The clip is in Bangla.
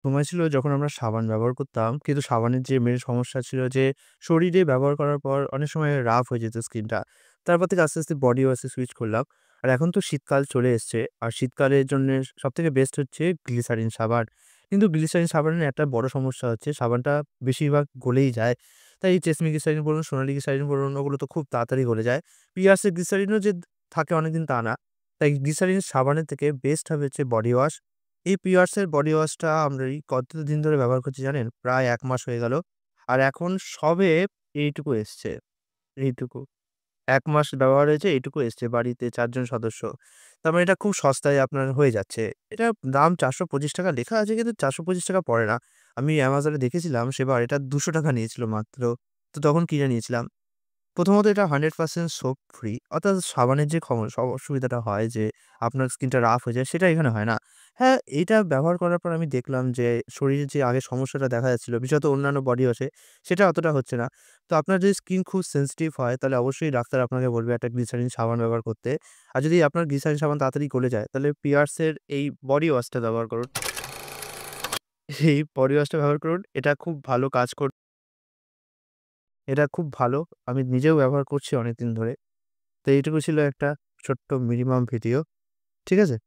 সময় ছিল যখন আমরা সাবান ব্যবহার করতাম। কিন্তু সাবানের যে মেইন সমস্যা ছিল যে শরীরে ব্যবহার করার পর অনেক সময় রাফ হয়ে যেত স্কিনটা। তারপর থেকে আস্তে, আস্তে বডি ওয়াশে সুইচ করলাম। আর এখন তো শীতকাল চলে এসছে। আর শীতকালের জন্যে সবথেকে বেস্ট হচ্ছে গ্লিসারিন সাবান। কিন্তু গ্লিসারিন সাবানের একটা বড় সমস্যা হচ্ছে সাবানটা বেশিরভাগ গলেই যায়। তাই চেসমি গ্লিসারিন বলুন, সোনালি গ্লিসারিন বলুন ওগুলো তো খুব তাড়াতাড়ি গলে যায়। পিয়ার্সের গ্লিসারিনও যে থাকে অনেকদিন তা না। তাই গ্লিসারিন সাবানের থেকে বেস্ট হবে হচ্ছে বডি ওয়াশ। এই পিয়ার্সের বডি ওয়াশটা আমরা এই কতদিন ধরে ব্যবহার করছি জানেন? প্রায় ১ মাস হয়ে গেল। আর এখন সবে এইটুকু এসছে, এইটুকু। ১ মাস ব্যবহার হয়েছে এইটুকু এসছে বাড়িতে ৪ জন সদস্য। তার মানে এটা খুব সস্তায় আপনার হয়ে যাচ্ছে। এটার দাম ৳৪২৫ লেখা আছে কিন্তু ৳৪২৫ পড়ে না। আমি Amazon এ দেখেছিলাম সেবার এটা ৳২০০ নিয়েছিল মাত্র। তো তখন কিনে নিয়েছিলাম। প্রথমত এটা 100% সোপ ফ্রি অর্থাৎ সাবানের যে অসুবিধাটা হয় যে আপনার স্কিনটা রাফ হয়ে যায় সেটা এখানে হয় না। হ্যাঁ, এইটা ব্যবহার করার পর আমি দেখলাম যে শরীরে যে আগে সমস্যাটা দেখা যাচ্ছিল বিশেষত অন্যান্য বডি ওয়াশে সেটা অতটা হচ্ছে না। তো আপনার যদি স্কিন খুব সেনসিটিভ হয় তাহলে অবশ্যই ডাক্তার আপনাকে বলবে একটা গ্লিসারিন সাবান ব্যবহার করতে। আর যদি আপনার গ্লিসারিন সাবান তাড়াতাড়ি গলে যায় তাহলে পিয়ার্স এর এই বডি ওয়াশটা ব্যবহার করুন। এই বডি ওয়াশটা ব্যবহার করুন। এটা খুব ভালো কাজ এটা খুব ভালো। আমি নিজেও ব্যবহার করছি অনেকদিন ধরে। তো এইটুকু ছিল একটা ছোট্ট মিনিমাম ভিডিও। ঠিক আছে?